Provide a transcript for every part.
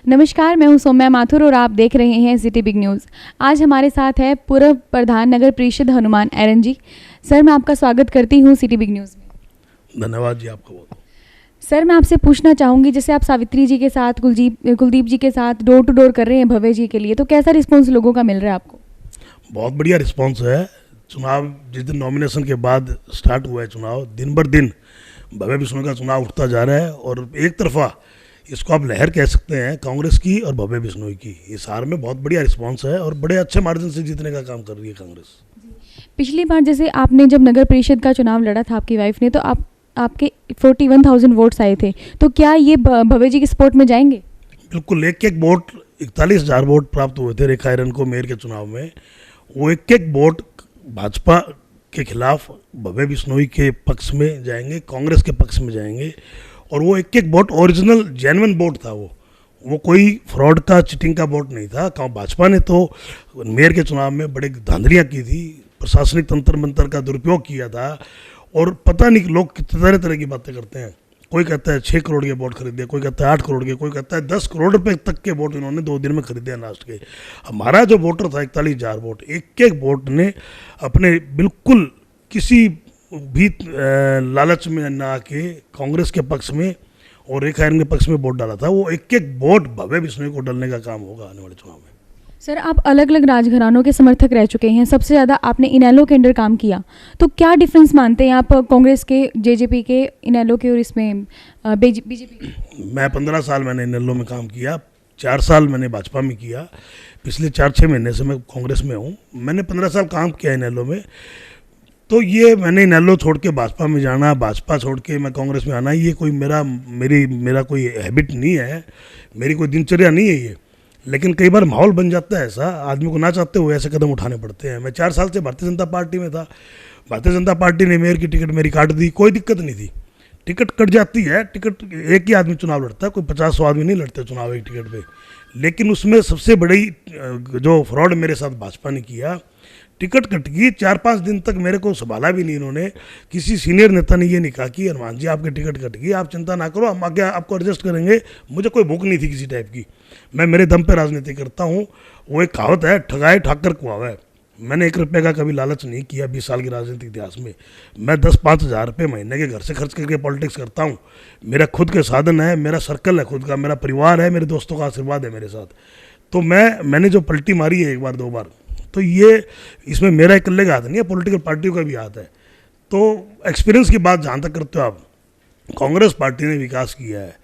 नमस्कार, मैं हूं सौम्या माथुर और आप देख रहे हैं सिटी बिग न्यूज़। आज हमारे साथ है पूर्व प्रधान नगर परिषद हनुमान एरन जी। सर, मैं आपका स्वागत करती हूं सिटी बिग न्यूज़ में। धन्यवाद जी, आपका बहुत। सर, मैं आपसे पूछना चाहूँगी, जैसे आप सावित्री जी के साथ, कुलदीप जी के साथ डोर टू डोर कर रहे हैं भव्य जी के लिए, तो कैसा रिस्पॉन्स लोगों का मिल रहा है आपको? बहुत बढ़िया रिस्पांस है। चुनाव जिस दिन नॉमिनेशन के बाद स्टार्ट हुआ है चुनाव, दिन बर दिन भव्य विष्णु का चुनाव उठता जा रहा है और एक तरफा इसको आप लहर कह सकते हैं कांग्रेस की और भव्य बिश्नोई की। इस हार में बहुत बढ़िया रिस्पांस है और बड़े अच्छे मार्जिन से जीतने का काम कर रही है कांग्रेस। पिछली बार जैसे आपने जब नगर परिषद का चुनाव लड़ा था आपकी वाइफ ने, तो आपके 41,000 वोट्स आए थे, तो क्या ये भव्य जी के सपोर्ट में जाएंगे? बिल्कुल, एक एक वोट 41,000 वोट प्राप्त हुए थे रेखा आयरन को मेयर के चुनाव में। वो एक एक वोट भाजपा के खिलाफ भव्य बिश्नोई के पक्ष में जाएंगे, कांग्रेस के पक्ष में जाएंगे। और वो एक एक वोट ओरिजिनल जेन्युइन वोट था। वो कोई फ्रॉड का, चिटिंग का वोट नहीं था। भाजपा ने तो मेयर के चुनाव में बड़े धांधलियाँ की थी, प्रशासनिक तंत्र मंत्र का दुरुपयोग किया था। और पता नहीं लोग कितने तरह तरह की बातें करते हैं। कोई कहता है 6 करोड़ के वोट खरीदे, कोई कहता है 8 करोड़ के, कोई कहता है 10 करोड़ रुपए तक के वोट इन्होंने 2 दिन में खरीदे हैं लास्ट के। हमारा जो वोटर था 41,000 वोट, एक एक वोट ने अपने बिल्कुल किसी भी लालच में ना आके कांग्रेस के पक्ष में और रेखा आयरन के पक्ष में वोट डाला था। वो एक एक वोट भव्य बिश्नोई को डालने का काम होगा आने वाले चुनाव में। सर, आप अलग अलग राजघरानों के समर्थक रह चुके हैं, सबसे ज़्यादा आपने इनेलो के अंडर काम किया, तो क्या डिफरेंस मानते हैं आप कांग्रेस के, जेजेपी के, इनेलो के और इसमें बीजेपी के? मैं 15 साल मैंने इनेलो में काम किया, 4 साल मैंने भाजपा में किया, पिछले 4-6 महीने से मैं कांग्रेस में हूँ। मैंने 15 साल काम किया इनेलो में। तो ये मैंने इनेलो छोड़ के भाजपा में जाना, भाजपा छोड़ के मैं कांग्रेस में आना, ये कोई मेरा कोई हैबिट नहीं है, मेरी कोई दिनचर्या नहीं है ये। लेकिन कई बार माहौल बन जाता है ऐसा, आदमी को ना चाहते हुए ऐसे कदम उठाने पड़ते हैं। मैं 4 साल से भारतीय जनता पार्टी में था। भारतीय जनता पार्टी ने मेयर की टिकट मेरी काट दी, कोई दिक्कत नहीं थी। टिकट कट जाती है, टिकट एक ही आदमी चुनाव लड़ता है, कोई 50-100 आदमी नहीं लड़ते चुनाव एक टिकट पे। लेकिन उसमें सबसे बड़ी जो फ्रॉड मेरे साथ भाजपा ने किया, टिकट कट गई, 4-5 दिन तक मेरे को संभाला भी नहीं इन्होंने। किसी सीनियर नेता ने ये नहीं कहा कि हनुमान जी आपकी टिकट कट गई, आप चिंता ना करो, हम आगे आपको एडजस्ट करेंगे। मुझे कोई भूख नहीं थी किसी टाइप की, मैं मेरे दम पे राजनीति करता हूँ। वो एक कहावत है, ठगाए ठाकर कुआवा। मैंने 1 रुपये का कभी लालच नहीं किया 20 साल के राजनीतिक इतिहास में। मैं 10-5 हज़ार रुपये महीने के घर से खर्च करके पॉलिटिक्स करता हूँ। मेरा खुद के साधन है, मेरा सर्कल है खुद का, मेरा परिवार है, मेरे दोस्तों का आशीर्वाद है मेरे साथ। तो मैंने जो पलटी मारी है 1 बार 2 बार, तो ये इसमें मेरा इकल्ले का हाथ नहीं है, पॉलिटिकल पार्टियों का भी हाथ है। तो एक्सपीरियंस की बात जहाँ तक करते हो आप, कांग्रेस पार्टी ने विकास किया है।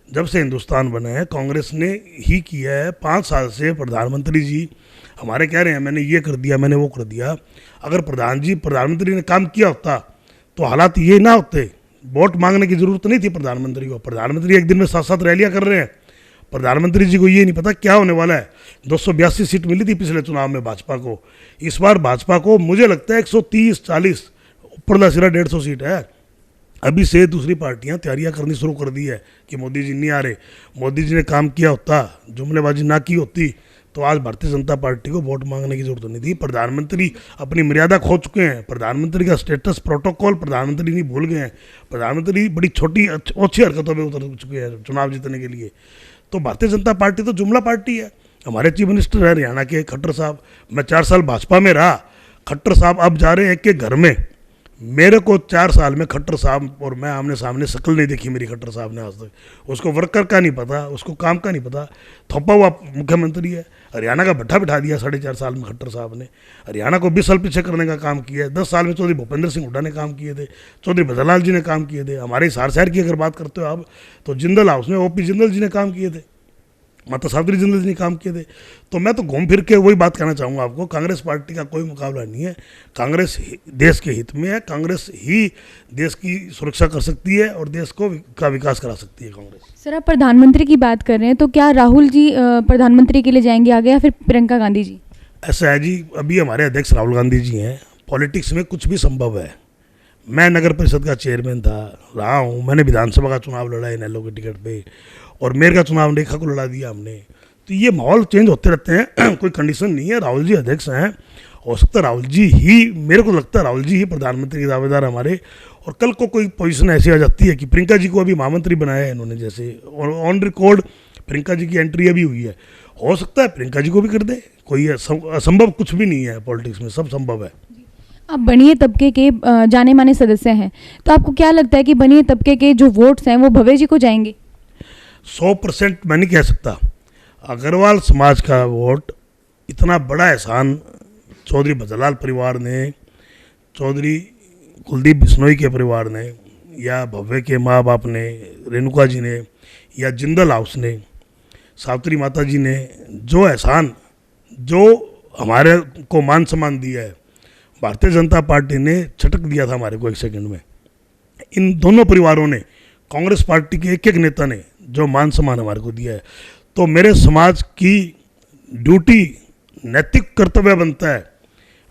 जब से हिंदुस्तान बना है कांग्रेस ने ही किया है। 5 साल से प्रधानमंत्री जी हमारे कह रहे हैं मैंने ये कर दिया, मैंने वो कर दिया। अगर प्रधानमंत्री ने काम किया होता तो हालात ये ना होते। वोट मांगने की जरूरत नहीं थी प्रधानमंत्री को। प्रधानमंत्री एक दिन में 7-7 रैलियाँ कर रहे हैं। प्रधानमंत्री जी को ये नहीं पता क्या होने वाला है। 282 सीट मिली थी पिछले चुनाव में भाजपा को। इस बार भाजपा को मुझे लगता है 130-40 ऊपर सिरा 150 सीट है। अभी से दूसरी पार्टियां तैयारियां करनी शुरू कर दी है कि मोदी जी नहीं आ रहे। मोदी जी ने काम किया होता, जुमलेबाजी ना की होती, तो आज भारतीय जनता पार्टी को वोट मांगने की जरूरत नहीं थी। प्रधानमंत्री अपनी मर्यादा खो चुके हैं। प्रधानमंत्री का स्टेटस, प्रोटोकॉल प्रधानमंत्री नहीं भूल गए हैं। प्रधानमंत्री बड़ी छोटी ओछी हरकतों में उतर चुके हैं चुनाव जीतने के लिए। तो भारतीय जनता पार्टी तो जुमला पार्टी है। हमारे चीफ मिनिस्टर है हरियाणा के खट्टर साहब। मैं 4 साल भाजपा में रहा, खट्टर साहब अब जा रहे हैं एक घर में। मेरे को 4 साल में खट्टर साहब और मैं आमने सामने शक्ल नहीं देखी मेरी खट्टर साहब ने आज तक। उसको वर्कर का नहीं पता, उसको काम का नहीं पता। थोपा हुआ मुख्यमंत्री है। हरियाणा का भट्ठा बिठा दिया 4.5 साल में खट्टर साहब ने। हरियाणा को 20 साल पीछे करने का काम किया है। 10 साल में चौधरी भूपेंद्र सिंह हुड्डा ने काम किए थे, चौधरी भजनलाल जी ने काम किए थे। हमारे हिसार शहर की अगर बात करते हो आप, तो जिंदल हाउस में OP जिंदल जी ने काम किए थे, माता सावित्री जिंदल जी ने काम किए थे। तो मैं तो घूम फिर के वही बात कहना चाहूँगा आपको, कांग्रेस पार्टी का कोई मुकाबला नहीं है। कांग्रेस देश के हित में है। कांग्रेस ही देश की सुरक्षा कर सकती है और देश का विकास करा सकती है कांग्रेस। सर, आप प्रधानमंत्री की बात कर रहे हैं, तो क्या राहुल जी प्रधानमंत्री के लिए जाएंगे आगे या फिर प्रियंका गांधी जी? ऐसा है जी, अभी हमारे अध्यक्ष राहुल गांधी जी हैं। पॉलिटिक्स में कुछ भी संभव है। मैं नगर परिषद का चेयरमैन रहा हूँ। मैंने विधानसभा का चुनाव लड़ा इनेलो की टिकट पे, और मेयर का चुनाव रेखा को लड़ा दिया हमने। तो ये माहौल चेंज होते रहते हैं, कोई कंडीशन नहीं है। राहुल जी अध्यक्ष हैं, हो सकता है राहुल जी ही, मेरे को लगता है राहुल जी ही प्रधानमंत्री के दावेदार हमारे। और कल को कोई पोजीशन ऐसी आ जाती है कि प्रियंका जी को अभी महामंत्री बनाया है इन्होंने, जैसे, और ऑन रिकॉर्ड प्रियंका जी की एंट्री अभी हुई है, हो सकता है प्रियंका जी को भी कर दे, कोई असंभव कुछ भी नहीं है पॉलिटिक्स में, सब संभव है। आप बनिए तबके के जाने माने सदस्य हैं, तो आपको क्या लगता है कि बनिए तबके के जो वोट्स हैं वो भव्य जी को जाएंगे? 100% मैं नहीं कह सकता। अग्रवाल समाज का वोट, इतना बड़ा एहसान चौधरी भजनलाल परिवार ने, चौधरी कुलदीप बिश्नोई के परिवार ने, या भव्य के माँ बाप ने, रेणुका जी ने, या जिंदल हाउस ने, सावित्री माता जी ने जो एहसान, जो हमारे को मान सम्मान दिया है, भारतीय जनता पार्टी ने छटक दिया था हमारे को एक सेकंड में। इन दोनों परिवारों ने, कांग्रेस पार्टी के एक एक नेता ने जो मान सम्मान हमारे को दिया है, तो मेरे समाज की ड्यूटी, नैतिक कर्तव्य बनता है।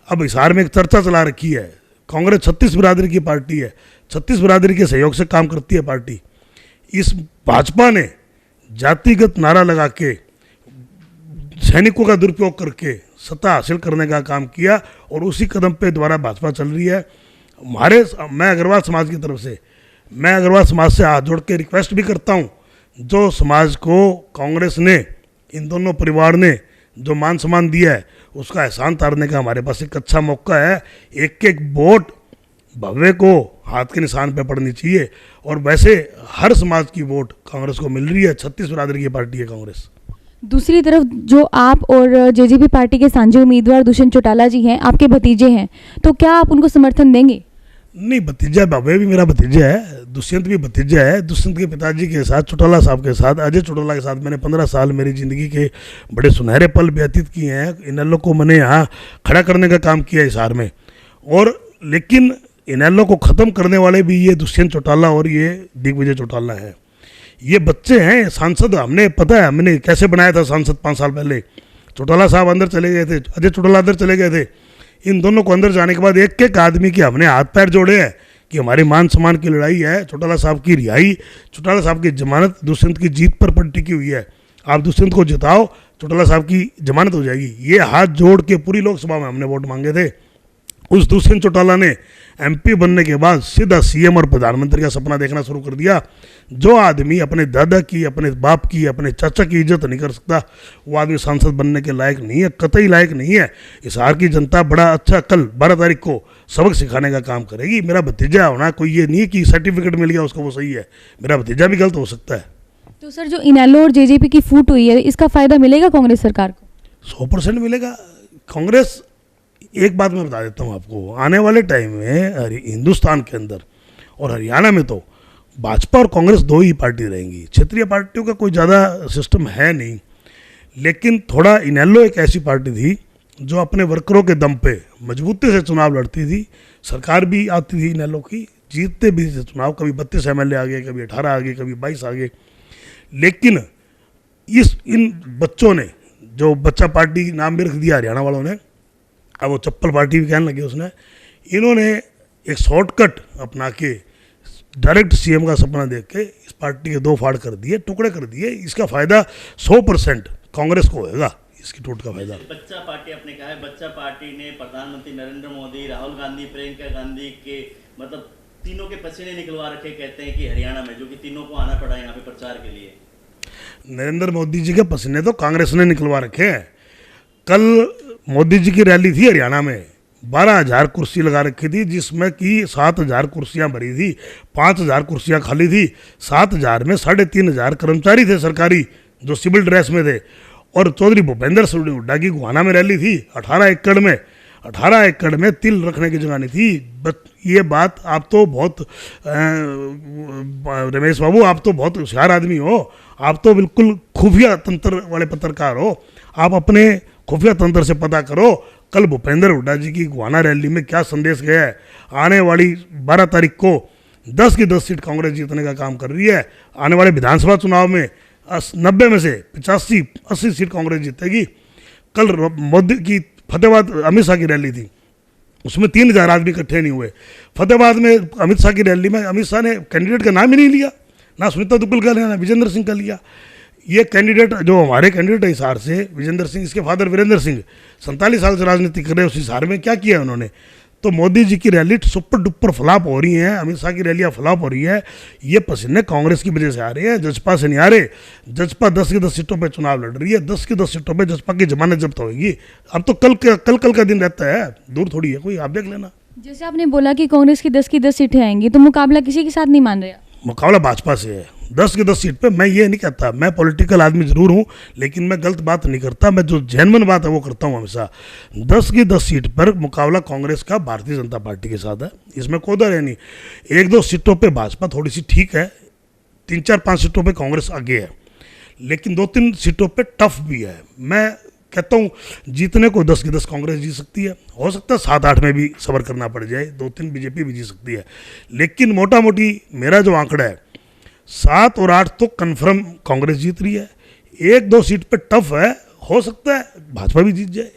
अब हिसार में एक चर्चा चला रखी है, कांग्रेस 36 बिरादरी की पार्टी है, 36 बिरादरी के सहयोग से काम करती है पार्टी। इस भाजपा ने जातिगत नारा लगा के, सैनिकों का दुरुपयोग करके सत्ता हासिल करने का काम किया, और उसी कदम पे दोबारा भाजपा चल रही है। मैं अग्रवाल समाज की तरफ से, मैं अग्रवाल समाज से हाथ जोड़ के रिक्वेस्ट भी करता हूँ, जो समाज को कांग्रेस ने, इन दोनों परिवार ने जो मान सम्मान दिया है, उसका एहसान उतारने का हमारे पास एक अच्छा मौका है। एक एक वोट भव्य को हाथ के निशान पे पड़नी चाहिए, और वैसे हर समाज की वोट कांग्रेस को मिल रही है। 36 बिरादरी की पार्टी है कांग्रेस। दूसरी तरफ जो आप और जेजेपी पार्टी के साझे उम्मीदवार दुष्यंत चौटाला जी हैं, आपके भतीजे हैं, तो क्या आप उनको समर्थन देंगे? नहीं, भतीजा, भव्य भी मेरा भतीजा है, दुष्यंत भी भतीजा है। दुष्यंत के पिताजी के साथ, चौटाला साहब के साथ, अजय चौटाला के साथ मैंने 15 साल मेरी ज़िंदगी के बड़े सुनहरे पल व्यतीत किए हैं। इनेलो को मैंने यहाँ खड़ा करने का काम किया हिसार में, और लेकिन इनेलो को ख़त्म करने वाले भी ये दुष्यंत चौटाला और ये दिग्विजय चौटाला है। ये बच्चे हैं सांसद, हमने पता है हमने कैसे बनाया था सांसद 5 साल पहले। चौटाला साहब अंदर चले गए थे, अजय चौटाला अंदर चले गए थे। इन दोनों को अंदर जाने के बाद एक एक आदमी के हमने हाथ पैर जोड़े हैं कि हमारी मान सम्मान की लड़ाई है। चौटाला साहब की रिहाई, चौटाला साहब की जमानत दुष्यंत की जीत पर टिकी हुई है। आप दुष्यंत को जिताओ, चौटाला साहब की जमानत हो जाएगी। ये हाथ जोड़ के पूरी लोकसभा में हमने वोट मांगे थे। उस दुष्यंत चौटाला ने एमपी बनने के बाद सीधा सीएम और प्रधानमंत्री का सपना देखना शुरू कर दिया। जो आदमी अपने दादा की, अपने बाप की, अपने चाचा की इज्जत नहीं कर सकता, वो आदमी सांसद बनने के लायक नहीं है, कतई लायक नहीं है। हिसार की जनता बड़ा अच्छा कल 12 तारीख को सबक सिखाने का काम करेगी। मेरा भतीजा होना कोई ये नहीं कि सर्टिफिकेट मिल गया उसको वो सही है, मेरा भतीजा भी गलत हो सकता है। तो सर, जो इनेलो और जेजेपी की फूट हुई है, इसका फ़ायदा मिलेगा कांग्रेस सरकार को? 100% मिलेगा। कांग्रेस, एक बात मैं बता देता हूँ आपको, आने वाले टाइम में हिंदुस्तान के अंदर और हरियाणा में तो भाजपा और कांग्रेस दो ही पार्टी रहेंगी। क्षेत्रीय पार्टियों का कोई ज़्यादा सिस्टम है नहीं, लेकिन थोड़ा इनेलो एक ऐसी पार्टी थी जो अपने वर्करों के दम पे मजबूती से चुनाव लड़ती थी। सरकार भी आती थी इनेलो की, जीतते भी थे चुनाव, कभी 32 MLA आ गए, कभी 18 आ गए, कभी 22 आ गए। लेकिन इन बच्चों ने जो बच्चा पार्टी नाम भी रख दिया हरियाणा वालों ने, अब वो चप्पल पार्टी भी कहने लगे उसने, इन्होंने एक शॉर्टकट अपना के डायरेक्ट सीएम का सपना देख के इस पार्टी के 2 फाड़ कर दिए, टुकड़े कर दिए। इसका फायदा 100% कांग्रेस को होगा, इसकी टूट का फायदा। बच्चा पार्टी आपने कहा है, बच्चा पार्टी ने प्रधानमंत्री नरेंद्र मोदी, राहुल गांधी, प्रियंका गांधी के मतलब तीनों के पसीने निकलवा रखे, कहते हैं कि हरियाणा में, जो कि तीनों को आना पड़ा यहाँ पे प्रचार के लिए। नरेंद्र मोदी जी के पसीने तो कांग्रेस ने निकलवा रखे हैं। कल मोदी जी की रैली थी हरियाणा में, 12,000 कुर्सी लगा रखी थी, जिसमें कि 7,000 कुर्सियां भरी थी, 5,000 कुर्सियां खाली थी। 7,000 में 3,500 कर्मचारी थे सरकारी, जो सिविल ड्रेस में थे। और चौधरी भूपेंद्र सिंह हुड्डा की गुहाना में रैली थी 18 एकड़ में तिल रखने की जगह नहीं थी। ये बात आप तो बहुत रमेश बाबू, आप तो बहुत होशियार आदमी हो, आप तो बिल्कुल खुफिया तंत्र वाले पत्रकार हो, आप अपने खुफिया तंत्र से पता करो कल भूपेंद्र हुड्डा जी की गुहाना रैली में क्या संदेश गया है। आने वाली 12 तारीख को 10 की 10 सीट कांग्रेस जीतने का काम कर रही है। आने वाले विधानसभा चुनाव में 90 में से 85-80 सीट कांग्रेस जीतेगी। कल मोदी की फतेहाबाद अमित शाह की रैली थी, उसमें 3,000 आदमी इकट्ठे नहीं हुए। फतेहाबाद में अमित शाह की रैली में अमित शाह ने कैंडिडेट का नाम ही नहीं लिया, ना सुनीता दुग्गल का लिया, ना विजेंद्र सिंह का लिया। ये कैंडिडेट जो हमारे कैंडिडेट है हिसार से, विजेंद्र सिंह, इसके फादर वीरेंद्र सिंह 47 साल से राजनीति कर रहे हैं। उस हिसार में क्या किया उन्होंने? तो मोदी जी की रैली सुपर डुपर फ्लॉप हो रही हैं, अमित शाह की रैलियाँ फ्लॉप हो रही है, ये पसीने कांग्रेस की वजह से आ रहे हैं, जसपा से नहीं आ रहे। जसपा 10 की 10 सीटों पे चुनाव लड़ रही है, 10 की 10 सीटों पे जसपा की जमानत जब्त होगी। अब तो कल का दिन रहता है, दूर थोड़ी है कोई, आप देख लेना। जैसे आपने बोला कि कांग्रेस की 10 सीटें आएंगी, तो मुकाबला किसी के साथ नहीं मान रहे आप? मुकाबला भाजपा से है 10 की 10 सीट पे। मैं ये नहीं कहता, मैं पॉलिटिकल आदमी जरूर हूँ, लेकिन मैं गलत बात नहीं करता, मैं जो जेन्युइन बात है वो करता हूँ हमेशा। 10 की 10 सीट पर मुकाबला कांग्रेस का भारतीय जनता पार्टी के साथ है, इसमें कोई डर है नहीं। 1-2 सीटों पे भाजपा थोड़ी सी ठीक है, 3-4-5 सीटों पे कांग्रेस आगे है, लेकिन 2-3 सीटों पे टफ भी है। मैं कहता हूँ जीतने को 10 की 10 कांग्रेस जीत सकती है, हो सकता है 7-8 में भी सबर करना पड़ जाए, 2-3 बीजेपी भी जीत सकती है, लेकिन मोटा मोटी मेरा जो आंकड़ा है 7 और 8 तो कन्फर्म कांग्रेस जीत रही है। 1-2 सीट पे टफ है, हो सकता है भाजपा भी जीत जाए।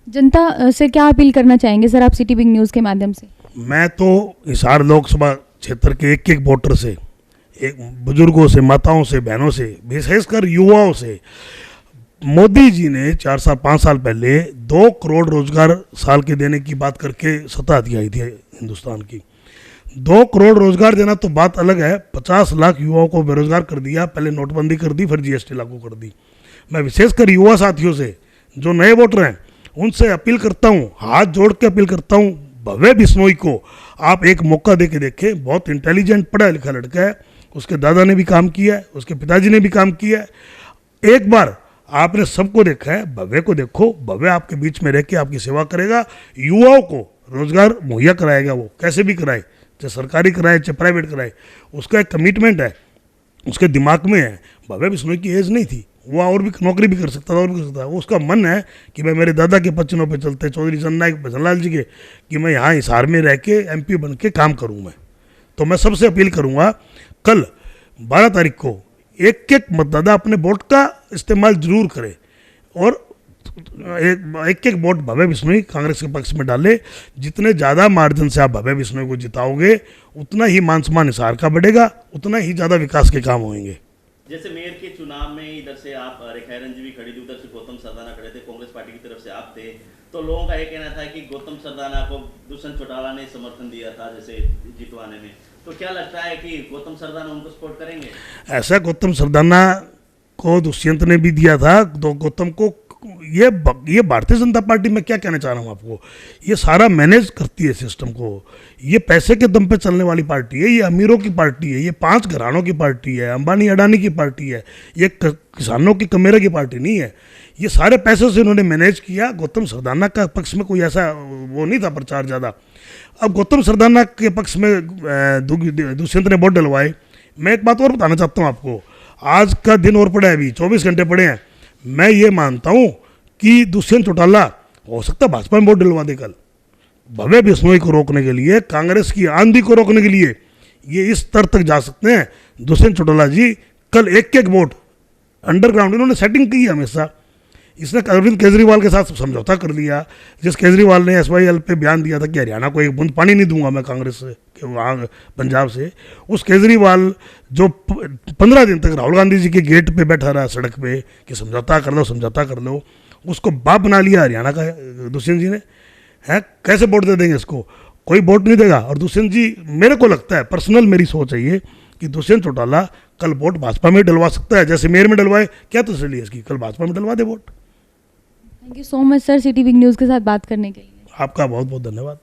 जनता से क्या अपील करना चाहेंगे सर आप सिटी बिग न्यूज़ के माध्यम से? मैं तो हिसार लोकसभा क्षेत्र के एक वोटर से, एक बुजुर्गों से, माताओं से, बहनों से, विशेषकर युवाओं से, मोदी जी ने 4-5 साल पहले 2 करोड़ रोजगार साल के देने की बात करके सत्ता आई थी हिंदुस्तान की। 2 करोड़ रोजगार देना तो बात अलग है, 50 लाख युवाओं को बेरोजगार कर दिया, पहले नोटबंदी कर दी, फिर जीएसटी लागू कर दी। मैं विशेषकर युवा साथियों से, जो नए वोटर हैं, उनसे अपील करता हूँ, हाथ जोड़ के अपील करता हूँ, भव्य बिश्नोई को आप एक मौका दे के देखें। बहुत इंटेलिजेंट पढ़ा लिखा लड़का है, उसके दादा ने भी काम किया है, उसके पिताजी ने भी काम किया है। एक बार आपने सबको देखा है, भव्य को देखो, भव्य आपके बीच में रह के आपकी सेवा करेगा, युवाओं को रोजगार मुहैया कराएगा, वो कैसे भी कराए, चाहे सरकारी कराए चाहे प्राइवेट कराए, उसका एक कमिटमेंट है, उसके दिमाग में है। भव्य बिश्नोई की एज नहीं थी, वो और भी नौकरी भी कर सकता था, और भी कर सकता था। वो उसका मन है कि मैं मेरे दादा के पच्चनों पे चलते, चौधरी जननायक भजनलाल जी के, कि मैं यहाँ हिसार में रह के MP बन के काम करूँ मैं। तो मैं सबसे अपील करूँगा, कल 12 तारीख को एक मतदाता अपने वोट का इस्तेमाल जरूर करे, और एक वोट भव्य बिश्नोई कांग्रेस के पक्ष में डाले। जितने ज़्यादा मार्जिन से आप भव्य बिश्नोई को जिताओगे, उतना ही मान सम्मान हिसार का बढ़ेगा, उतना ही ज़्यादा विकास के काम होंगे। जैसे मेयर के चुनाव में इधर से आप रेखायरन जी भी खड़ी थी, उधर से गौतम सरदाना खड़े थे, कांग्रेस पार्टी की तरफ से आप थे, तो लोगों का ये कहना था कि गौतम सरदाना को दुष्यंत चौटाला ने समर्थन दिया था जैसे जितवाने में, तो क्या लगता है कि गौतम सरदाना उनको सपोर्ट करेंगे? ऐसा गौतम सरदाना को दुष्यंत ने भी दिया था, तो गौतम को ये भारतीय जनता पार्टी में क्या कहना चाह रहा हूँ आपको, ये सारा मैनेज करती है सिस्टम को। ये पैसे के दम पे चलने वाली पार्टी है, ये अमीरों की पार्टी है, ये 5 घरानों की पार्टी है, अंबानी अडानी की पार्टी है, ये किसानों की कमेरे की पार्टी नहीं है। ये सारे पैसों से इन्होंने मैनेज किया। गौतम सरदाना का पक्ष में कोई ऐसा वो नहीं था प्रचार ज़्यादा। अब गौतम सरदाना के पक्ष में दुष्यंत ने वोट डलवाए। मैं एक बात और बताना चाहता हूँ आपको, आज का दिन और पड़ा है, अभी 24 घंटे पड़े हैं। मैं ये मानता हूँ कि दुष्यंत चौटाला हो सकता है भाजपा में वोट डलवा दे कल, भव्य बिश्नोई को रोकने के लिए, कांग्रेस की आंधी को रोकने के लिए ये इस स्तर तक जा सकते हैं। दुष्यंत चौटाला जी कल एक वोट अंडरग्राउंड इन्होंने सेटिंग की है हमेशा। इसने अरविंद केजरीवाल के साथ समझौता कर लिया। जिस केजरीवाल ने SYL पे बयान दिया था कि हरियाणा को एक बूंद पानी नहीं दूंगा मैं कांग्रेस से, कि वहाँ पंजाब से, उस केजरीवाल जो 15 दिन तक राहुल गांधी जी के गेट पे बैठा रहा सड़क पे कि समझौता कर लो, समझौता कर लो, उसको बाप बना लिया हरियाणा का दुष्यंत जी ने। है कैसे वोट दे देंगे इसको? कोई वोट नहीं देगा। और दुष्यंत जी, मेरे को लगता है, पर्सनल मेरी सोच है ये, कि दुष्यंत चौटाला कल वोट भाजपा में डलवा सकता है, जैसे मेयर में डलवाए। क्या तसल्ली है इसकी? कल भाजपा में डलवा दे vote. Thank you so much sir city big news के साथ बात करने के लिए। आपका बहुत बहुत धन्यवाद।